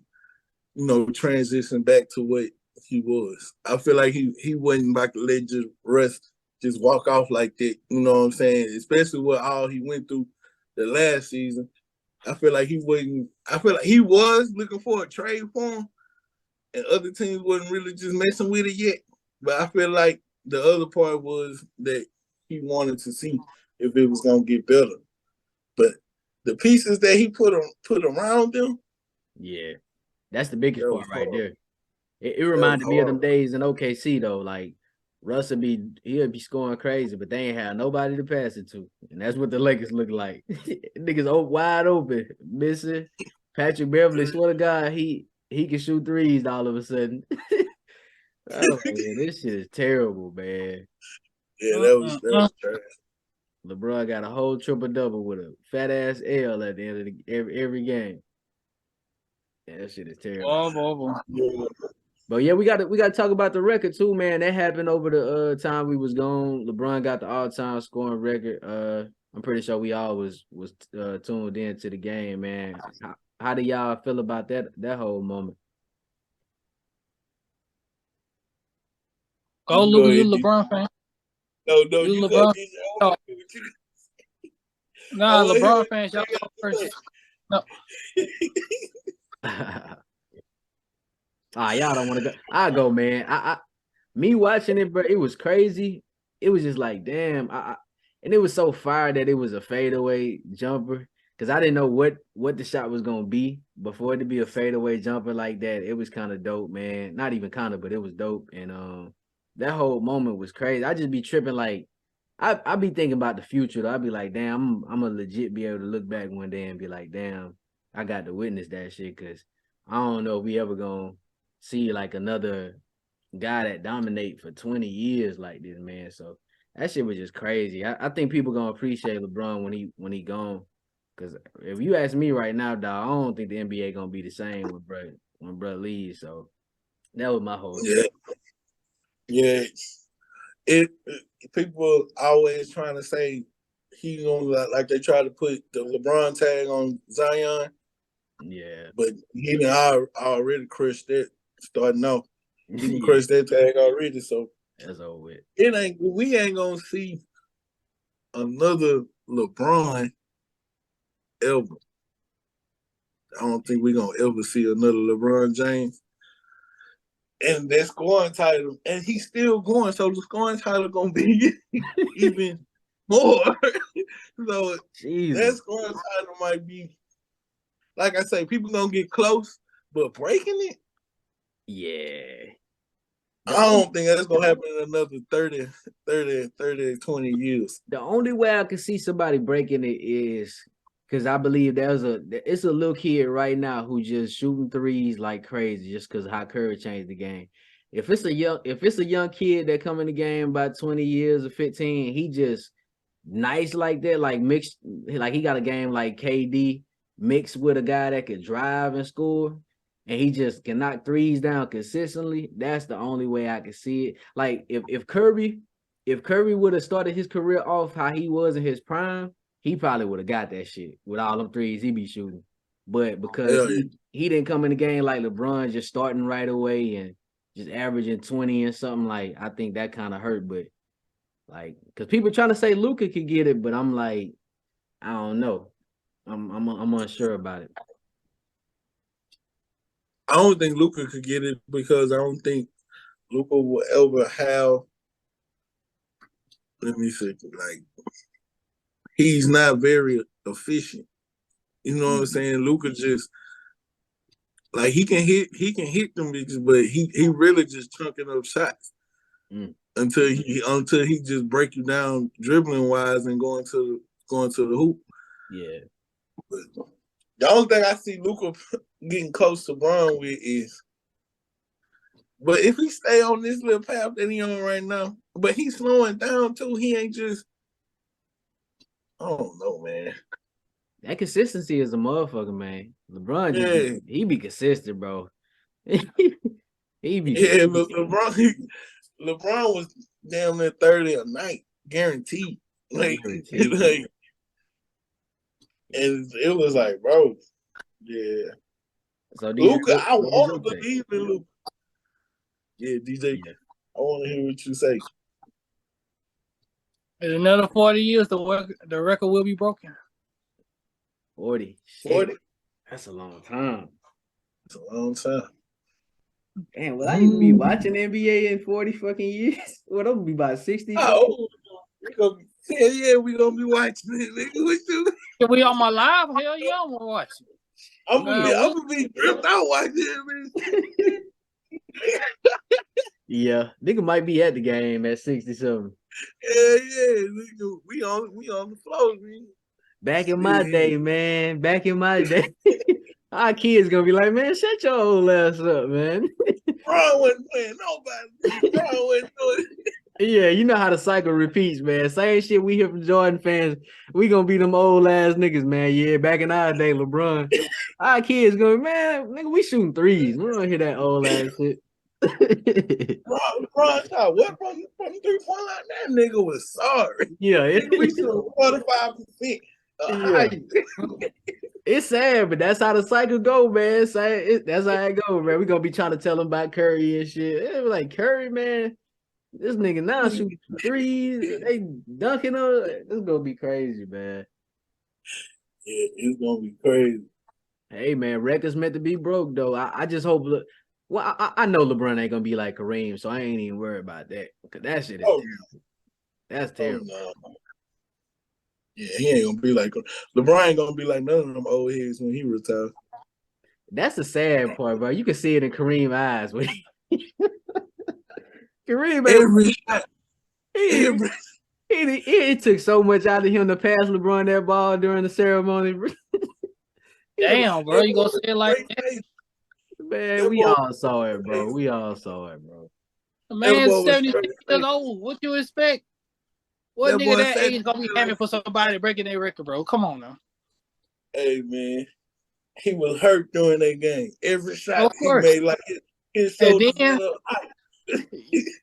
Transition back to what he was. I feel like he wasn't about to let just Russ just walk off like that. You know what I'm saying? Especially with all he went through the last season. I feel like he wasn't. I feel like he was looking for a trade for him, and other teams wasn't really just messing with it yet. But I feel like the other part was that he wanted to see if it was gonna get better. But the pieces that he put around them, Yeah, that's the biggest that part was right hard. there. It That was reminded me of them hard. days in OKC though. Like Russ he'll be scoring crazy, but they ain't have nobody to pass it to, and that's what the Lakers look like. Niggas wide open, missing. Patrick Beverly, swear to God, he can shoot threes all of a sudden. Oh man, this shit is terrible, man. Yeah, that Uh, was trash. LeBron got a whole triple double with a fat ass L at the end of every game. Yeah, that shit is terrible. boy. Yeah. But yeah, we gotta talk about the record too, man. That happened over the time we was gone. LeBron got the all-time scoring record. I'm pretty sure we all was tuned in to the game, man. How do y'all feel about that whole moment? Go, You go Luka. You ahead. a LeBron fan? No, You you a go. LeBron? I Oh, nah, want to hear LeBron what fans, y'all go you first. No, Y'all don't want to go. I go, man. Me watching it, bro, it was crazy. It was just like, damn. And it was so fire that it was a fadeaway jumper because I didn't know what the shot was gonna be before it to be a fadeaway jumper like that. It was kind of dope, man. Not even kind of, but it was dope. And that whole moment was crazy. I just be tripping like. I be thinking about the future though. I be like, damn, I'm gonna legit be able to look back one day and be like, damn, I got to witness that shit because I don't know if we ever gonna see like another guy that dominate for 20 years like this, man. So that shit was just crazy. I think people gonna appreciate LeBron when he gone. Cause if you ask me right now, dog, I don't think the NBA gonna be the same when bro leaves. So that was my whole Yeah, thing. yeah. It people always trying to say he gonna like they try to put the LeBron tag on Zion, Yeah. but he done already crushed that starting off. He can Yeah. crush that tag already, so That's over with. we ain't gonna see another LeBron ever. I don't think we're gonna ever see another LeBron James. And that scoring title, and he's still going, so the scoring title gonna be even more. So that Jesus. scoring title might be, like I say, people gonna get close, but breaking it, Yeah. I The only don't think that's gonna happen in another 20 years. the only way I can see somebody breaking it is because I believe it's a little kid right now who just shooting threes like crazy just because how Curry changed the game. If it's a young kid that come in the game about 20 years or 15, he just nice like that, like mixed, like he got a game like KD mixed with a guy that could drive and score, and he just can knock threes down consistently. That's the only way I can see it. Like if Curry would have started his career off how he was in his prime, he probably would have got that shit with all them threes he be shooting. But because Yeah, he didn't come in the game like LeBron, just starting right away and just averaging 20 and something, like I think that kind of hurt. But like, because people trying to say Luka could get it, but I'm like, I don't know. I'm unsure about it. I don't think Luka could get it because I don't think Luka will ever have. Let me see. Like he's not very efficient. You know what I'm saying? Luka just like he can hit them bitches, but he really just chunking up shots Mm. until he just break you down dribbling wise and going to the hoop. Yeah. But the only thing I see Luka getting close to Bron with is, but if he stay on this little path that he on right now, but he's slowing down too. He ain't just, I don't know, man. That consistency is a motherfucker, man. LeBron Yeah, he be consistent, bro. he be yeah. consistent. LeBron was damn near 30 a night, guaranteed. Like, Guaranteed. and it was like, bro, yeah. So DJ, Luka, I what was want your to take? believe in Luka. Yeah, DJ, Yeah. I want to hear what you say. In another 40 years, the record will be broken. 40. Shit. 40? That's a long time. It's a long time. Damn, will I even be watching NBA in 40 fucking years? Well, I'm gonna be about 60. Oh, we gonna be watching it, nigga. What you? If we on my live, hell yeah, I'm gonna watch it. I'm gonna be dripped out watching it, man. Yeah, nigga might be at the game at 67. Yeah, nigga. We on the floor, man. Back in my day, man. Back in my day. Our kids gonna be like, man, shut your old ass up, man. Bron wasn't playing nobody. Bron wasn't doing it. Yeah, you know how the cycle repeats, man. Same shit we hear from Jordan fans. We gonna be them old ass niggas, man. Yeah, back in our day, LeBron. Our kids going, man, nigga, we shooting threes. We don't hear that old ass shit. Bron shot what, bro? You from 3-point line? That nigga was sorry. Yeah, We shoot 45%. Yeah. It's sad, but that's how the cycle go, man. That's how it go, man. We gonna be trying to tell them about Curry and shit. It was like Curry, man. This nigga now shooting threes. They dunking on. This gonna be crazy, man. Yeah, it's gonna be crazy. Hey, man, records meant to be broke, though. I just hope. Well, I know LeBron ain't gonna be like Kareem, so I ain't even worried about that. Cause that shit is terrible. That's terrible. Oh, no. Yeah, he ain't gonna be like LeBron. Ain't gonna be like none of them old heads when he retires. That's the sad part, bro. You can see it in Kareem's eyes when Kareem, Every shot, every it took so much out of him to pass LeBron that ball during the ceremony. Damn, bro, you gonna say it like that? Man, we all saw it, bro. We all saw it, bro. The man's 76 years old. What you expect? What nigga that age gonna be happy for somebody breaking their record, bro? Come on now. Hey, man, he was hurt during that game. Every shot he made, like his shoulders went up.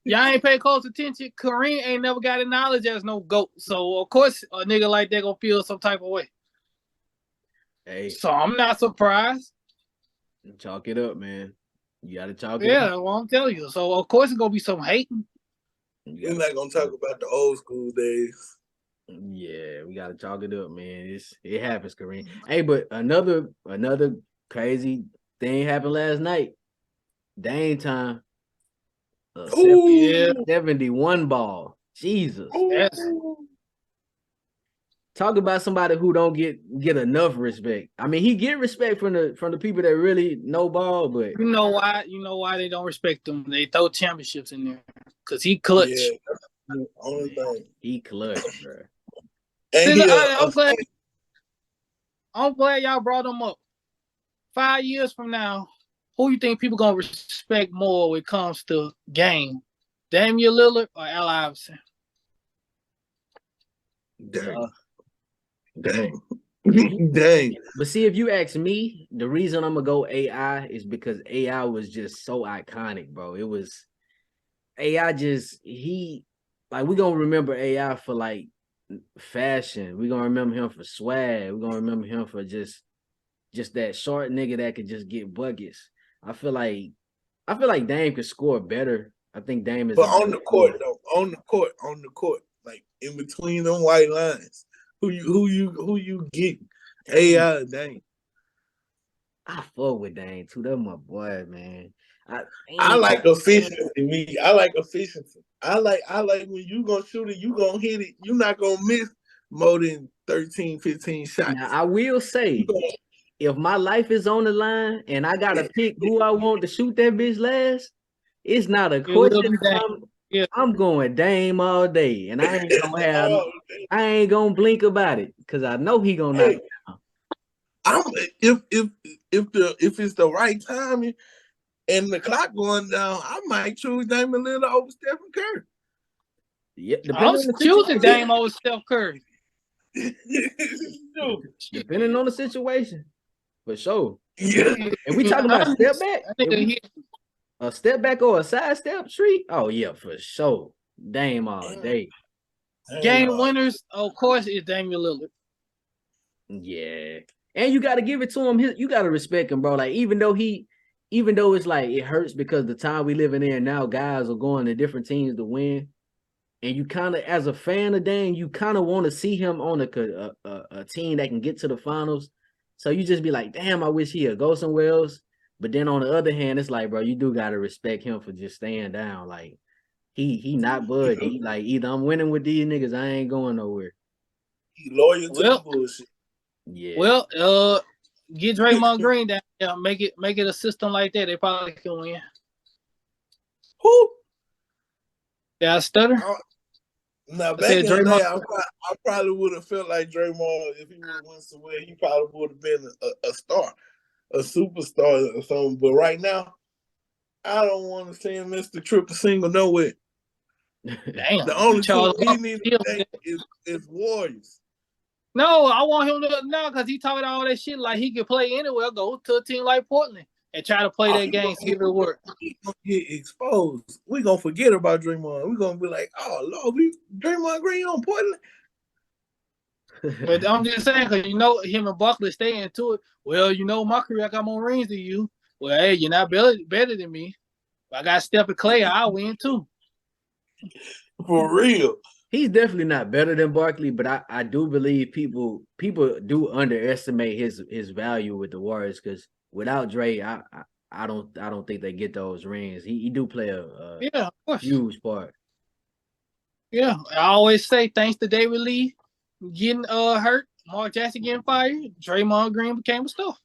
Y'all ain't pay close attention. Kareem ain't never got acknowledged as no GOAT. So, of course, a nigga like that gonna feel some type of way. Hey. So, I'm not surprised. Chalk it up, man. You gotta chalk it up. Yeah, well, I'm telling you. So, of course, it's gonna be some hating. We're not gonna talk about the old school days. Yeah, we gotta chalk it up, man. It happens, Kareem. Hey, but another crazy thing happened last night. Dame time. 71 ball. Jesus. Yes. Talk about somebody who don't get enough respect. I mean, he get respect from the people that really know ball, but you know why they don't respect him? They throw championships in there because he clutch. Yeah, that's the only thing. He clutch, bro. And I'm glad y'all brought him up. 5 years from now, who you think people gonna respect more when it comes to game? Damian Lillard or Al Iverson? Dang. But see, if you ask me, the reason I'm gonna go AI is because AI was just so iconic, bro. It was AI we're gonna remember AI for like fashion. We're gonna remember him for swag. We're gonna remember him for just that short nigga that could just get buckets. I feel like Dame could score better. I think Dame is. But on the court, though, on the court, like in between them white lines, who you get? AI, Dame. I fuck with Dame too. That's my boy, man. I like efficiency. Me, I like efficiency. I like when you gonna shoot it, you gonna hit it. You're not gonna miss more than 13, 15 shots. Now, I will say, if my life is on the line and I gotta pick who I want to shoot that bitch last, it's not a question. I'm going Dame all day, and I ain't gonna blink about it because I know he gonna knock it down. If it's the right timing and the clock going down, I might choose Damian Lillard over Stephen Curry. Yeah, I'm choosing Dame over Steph Curry. Depending on the situation, for sure. Yeah. And we talking about step back, a step back or a side step street. Oh yeah, for sure. Dame all day. Game winners, of course, is Damian Lillard. Yeah, and you got to give it to him. You got to respect him, bro. Like even though it's like it hurts because the time we living in now, guys are going to different teams to win. And you kind of, as a fan of Dame, you kind of want to see him on a team that can get to the finals. So you just be like, damn, I wish he'd go somewhere else. But then on the other hand, it's like, bro, you do got to respect him for just staying down. Like, he not budging. He like, either I'm winning with these niggas, I ain't going nowhere. He loyal to the bullshit. Yeah. Well, get Draymond Green down there. Make it a system like that. They probably can win. Who? Yeah, stutter. Now, back in the day, I probably would have felt like Draymond, if he would have went somewhere, he probably would have been a star, a superstar or something. But right now, I don't want to see him miss the triple single nowhere. Damn. The only thing he needs to take is Warriors. No, I want him to now because he talking all that shit like he can play anywhere, go to a team like Portland and try to play that game, see if it work. He's gonna get exposed. We're gonna forget about Draymond. We're gonna be like, oh Lord, Draymond Green on Portland. But I'm just saying, because you know him and Buckley stay into it. Well, you know my career, I got more rings than you. Well, hey, you're not better than me. If I got Steph and Clay, I'll win too. For real. He's definitely not better than Barkley, but I do believe people do underestimate his value with the Warriors because without Dre, I don't think they get those rings. He do play a huge part. Yeah, I always say thanks to David Lee getting hurt, Mark Jackson getting fired, Draymond Green became a star.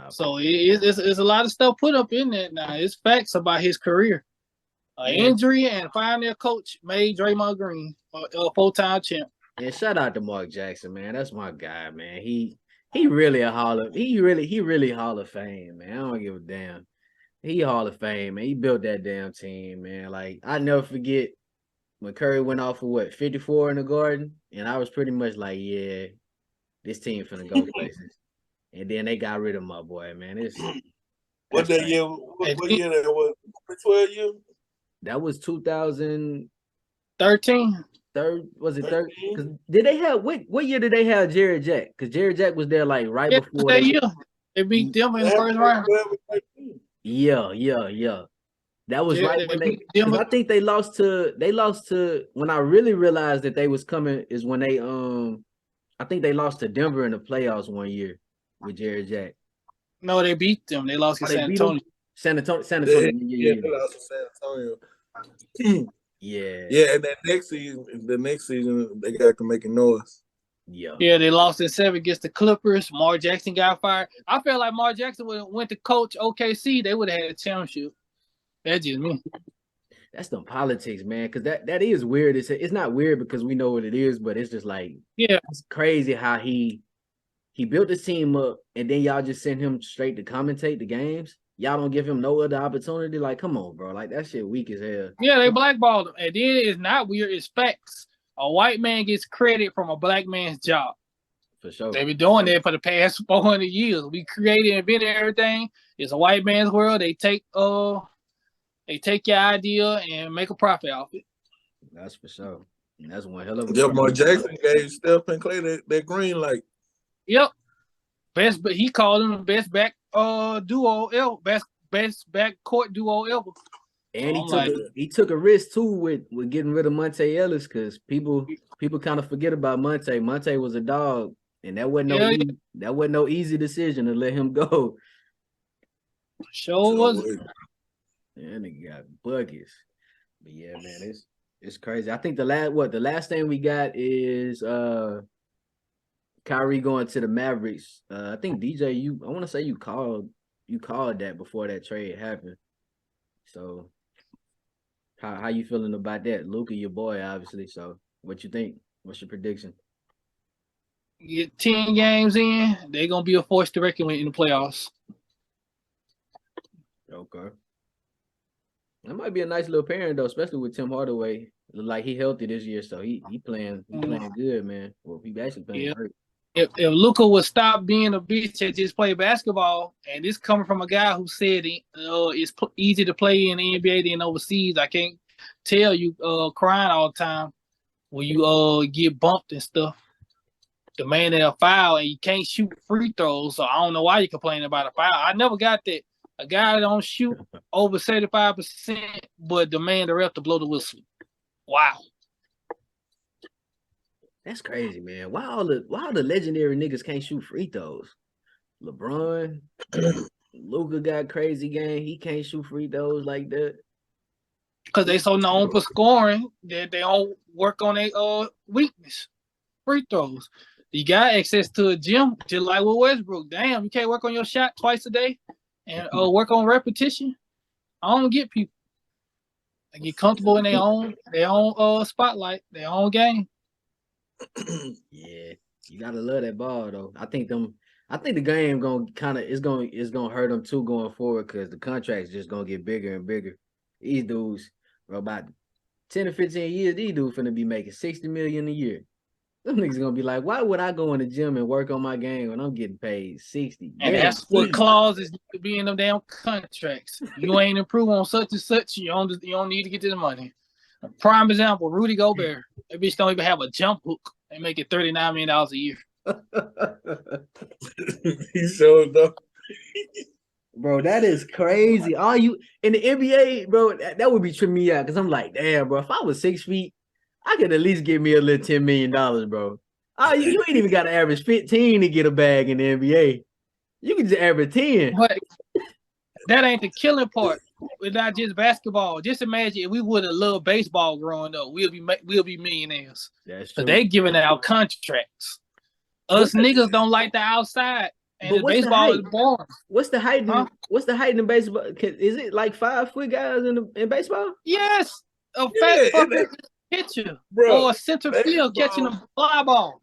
So it's a lot of stuff put up in there now. It's facts about his career. Injury and finding a coach made Draymond Green a full-time champ. And shout out to Mark Jackson, man. That's my guy, man. He really Hall of Fame, man. I don't give a damn. He Hall of Fame, man. He built that damn team, man. Like I never forget when Curry went off for 54 in the Garden, and I was pretty much like, yeah, this team finna go places. And then they got rid of my boy, man. What year that was? 12 years? That was 2013. Was it 13? Did they have what year did they have Jared Jack? Because Jared Jack was there like right before that year. They beat them in the first round. Yeah. That was right when I think they lost to when I really realized that they was coming is when they I think they lost to Denver in the playoffs one year with Jared Jack. No, they beat them. They lost to San Antonio. San Antonio. Yeah, they lost to San Antonio. Yeah, and the next season they got to make a noise. Yeah, they lost in 7 against the Clippers. Mark Jackson got fired. I felt like Mark Jackson would have went to coach OKC. They would have had a championship. That's just me. That's the politics, man. Because that is weird. It's not weird because we know what it is, but it's just like it's crazy how he built the team up and then y'all just send him straight to commentate the games. Y'all don't give him no other opportunity. Like, come on, bro. Like, that shit weak as hell. Yeah, they blackballed him. And then it's not weird. It's facts. A white man gets credit from a black man's job. For sure. They've been doing that for the past 400 years. We created and invented everything. It's a white man's world. They take your idea and make a profit off it. That's for sure. And that's one hell of a Mark Jackson gave Steph and Clay that green light. Yep. But he called him the best back duo ever, best backcourt duo ever. And he took a risk too with getting rid of Monte Ellis because people kind of forget about Monte. Monte was a dog, and that wasn't no easy decision to let him go. Sure was. Yeah, nigga got buckets. But yeah, man, it's crazy. I think the last thing we got is Kyrie going to the Mavericks. I think DJ, I want to say you called that before that trade happened. So how you feeling about that? Luka, your boy, obviously. So what you think? What's your prediction? Get 10 games in, they're gonna be a force to reckon with in the playoffs. Okay. That might be a nice little pairing though, especially with Tim Hardaway. Look like he healthy this year, so he playing good, man. Well, he actually playing great. If Luka would stop being a bitch and just play basketball, and this coming from a guy who said it's easy to play in the NBA than overseas, I can't tell you crying all the time when you get bumped and stuff. The man that a foul and you can't shoot free throws, so I don't know why you complaining about a foul. I never got that. A guy that don't shoot over 75%, but demand the ref to blow the whistle. Wow. That's crazy, man. Why all the legendary niggas can't shoot free throws? LeBron, Luka got crazy game. He can't shoot free throws like that. Because they so known for scoring that they don't work on their weakness. Free throws. You got access to a gym, just like with Westbrook. Damn, you can't work on your shot twice a day and work on repetition. I don't get people. They get comfortable in their own spotlight, their own game. Yeah, you gotta love that ball though. I think the game is gonna hurt them too going forward because the contracts just gonna get bigger and bigger. These dudes, bro, about 10 to 15 years, these dudes finna be making $60 million a year. Them niggas gonna be like, why would I go in the gym and work on my game when I'm getting paid 60? And that's what clauses need to be in them damn contracts. You ain't improve on such and such, you don't need to get this money. A prime example, Rudy Gobert. That bitch don't even have a jump hook. They make it $39 million a year. He showed up. Bro, that is crazy. All you in the NBA, bro, that would be tripping me out because I'm like, damn, bro, if I was 6 feet, I could at least give me a little $10 million, bro. Oh, you ain't even got to average 15 to get a bag in the NBA. You can just average 10. But that ain't the killing part. It's not just basketball. Just imagine if we would have loved baseball growing up, we'll be millionaires. That's true. They giving out contracts. Us niggas don't like the outside, and baseball is boring. What's the height? What's the height in baseball? Is it like 5 foot guys in baseball? Yes, a fat pitcher, bro, or a center field catching a fly ball.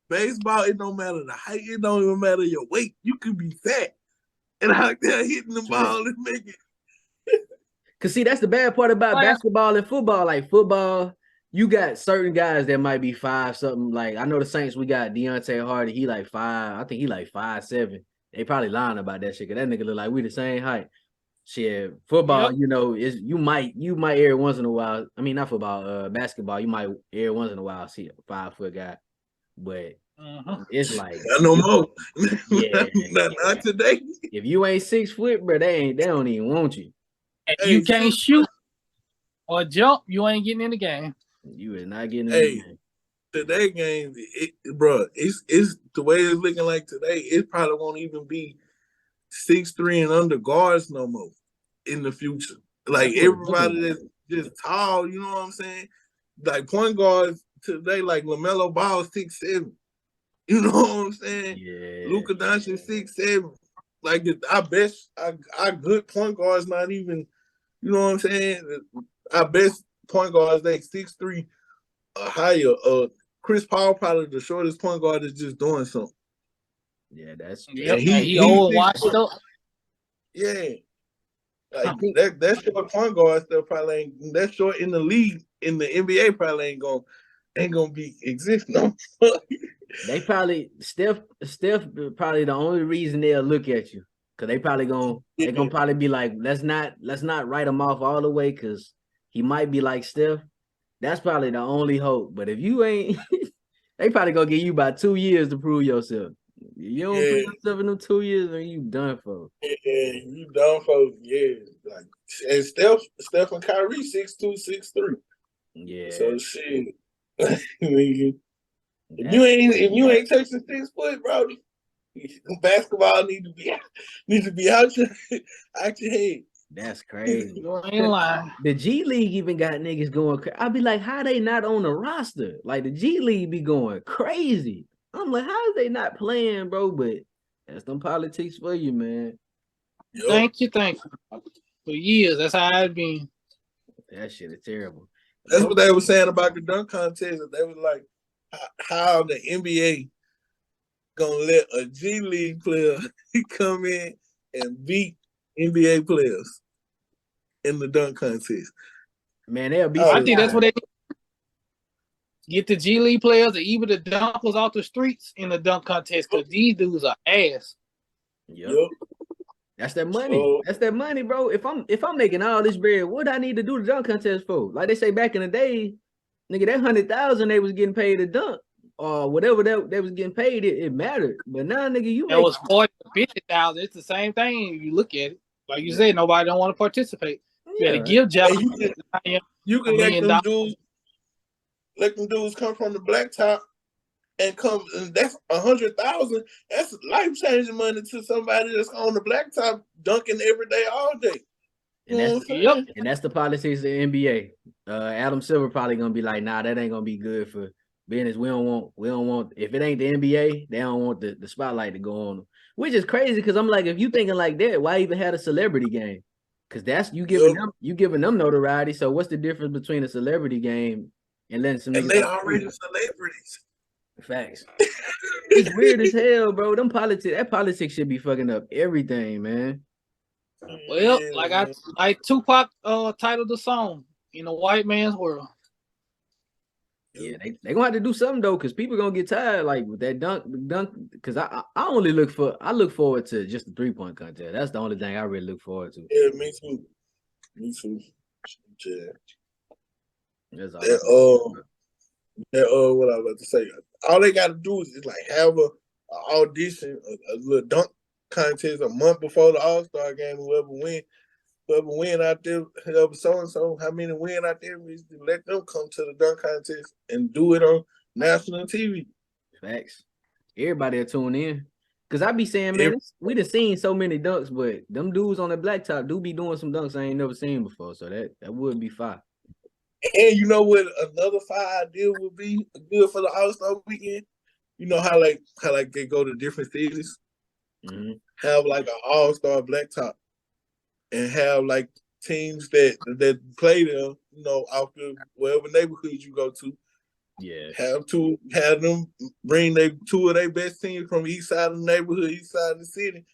Baseball, it don't matter the height. It don't even matter your weight. You can be fat and out there hitting the ball and making. Cause see, that's the bad part about basketball and football. Like football, you got certain guys that might be 5 something. Like I know the Saints, we got Deontay Hardy. He like 5. I think he like 5'7". They probably lying about that shit. Cause that nigga look like we the same height. Shit, football, you know, is you might every once in a while. I mean, not football, basketball. You might every once in a while see a 5 foot guy, but it's like not no more. Yeah, not today. If you ain't 6 foot, bro, they don't even want you. If you can't shoot or jump, you ain't getting in the game. You is not getting in the game. Today game, bro, it's the way it's looking like today. It probably won't even be 6'3" and under guards no more in the future. Like everybody that's just tall, you know what I'm saying? Like point guards today, like LaMelo Ball 6'7". You know what I'm saying? Yeah. Luka Doncic 6'7". Like our good point guards not even, you know what I'm saying? Our best point guards they 6'3" higher. Chris Paul probably the shortest point guard is just doing something. Yeah, that's he old washed up. Yeah. Like that short point guard stuff probably ain't that short in the league in the NBA probably ain't gonna be existing. They probably Steph probably the only reason they'll look at you because they probably gonna probably be like let's not write him off all the way because he might be like Steph. That's probably the only hope. But if you ain't, they probably gonna give you about 2 years to prove yourself. You don't prove yourself in them 2 years, and you done for. Yeah, you done for. Yeah, like and Steph and Kyrie 6'2", 6'3". Yeah. So shit. If you ain't touching 6 foot, bro, Basketball need to be out your head. That's crazy. You ain't lying. The G League even got niggas going. I'd be like, how they not on the roster? Like the G League be going crazy. I'm like, how is they not playing, bro? But that's them politics for you, man. Yup. Thank you. For years, that's how I've been. That shit is terrible. That's what they were saying about the dunk contest. They was like, how the NBA gonna let a G League player come in and beat NBA players in the dunk contest. Man, they'll be. I think that's what they get the G League players or even the dunkers off the streets in the dunk contest because these dudes are ass. Yep. That's that money. That's that money, bro. If I'm making all this bread, what do I need to do the dunk contest for? Like they say back in the day, nigga, that 100,000 they was getting paid to dunk or whatever that they was getting paid, it mattered. But now, nigga, you that was 40 to 50,000. It's the same thing. You look at it, like you said, nobody don't want to participate. You got to give jobs. You can let them dudes come from the blacktop and come, and that's 100,000. That's life changing money to somebody that's on the blacktop dunking every day, all day. And that's the politics of the NBA. Adam Silver probably gonna be like, nah, that ain't gonna be good for business. We don't want. If it ain't the NBA, they don't want the spotlight to go on them. Which is crazy because I'm like, if you thinking like that, why even have a celebrity game? Because that's you giving them notoriety. So what's the difference between a celebrity game and letting some? And they already celebrities. Facts. It's weird as hell, bro. That politics should be fucking up everything, man. Well, like Tupac titled the song "In a White Man's World." Yeah, they gonna have to do something though, because people gonna get tired like with that dunk. Because I only look forward to just the 3-point contest. That's the only thing I really look forward to. Yeah, me too. Yeah. That's all. What I was about to say. All they gotta do is like have a audition, a little dunk contest a month before the All-Star game. Whoever win out there, whoever so how many win out there, we let them come to the dunk contest and do it on national TV. Facts. Everybody will tune in. Cause I be saying, man, we done seen so many dunks, but them dudes on the blacktop do be doing some dunks I ain't never seen before. So that would be fire. And you know what another fire idea would be good for the All-Star weekend? You know how they go to different cities, have like an All-Star blacktop, and have like teams that play them, you know, off the whatever neighborhood you go to. Yeah. Have them bring two of their best teams from each side of the neighborhood, each side of the city,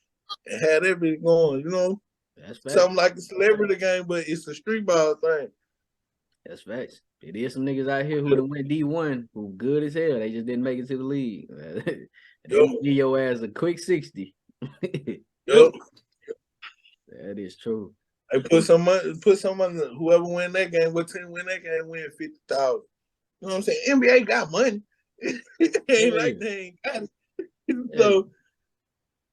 and have everything going, you know. That's facts. Something like a celebrity game, but it's a street ball thing. That's facts. It is some niggas out here who done went D1 who good as hell. They just didn't make it to the league. They give your ass a quick 60. Yep. That is true. They put some money, whoever win that game, what team win that game, win 50,000. You know what I'm saying? NBA got money. It ain't like they ain't got it. So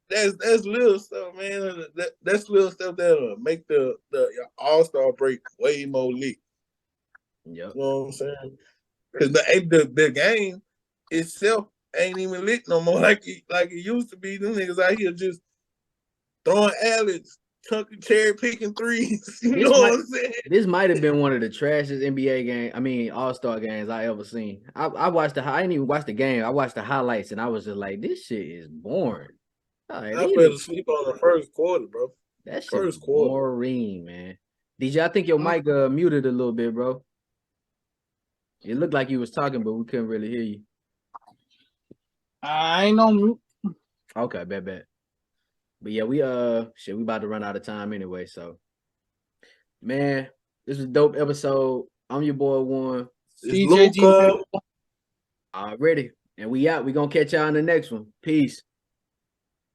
that's little stuff, man. That's little stuff that'll make the All-Star break way more lit. Yep. You know what I'm saying? Because the game itself ain't even lit no more like it used to be. Them niggas out here just throwing alleys, chunking, cherry picking threes. You know what I'm saying? This might have been one of the trashiest NBA All-Star games I ever seen. I didn't even watch the game. I watched the highlights and I was just like, this shit is boring. I fell asleep on the first quarter, bro. That shit was boring, man. DJ, I think your mic muted a little bit, bro. It looked like you was talking, but we couldn't really hear you. I ain't on mute. Okay, bet. But yeah, we about to run out of time anyway. So, man, this was a dope episode. I'm your boy Warren. DJ Already, and we out. We gonna catch y'all in the next one. Peace.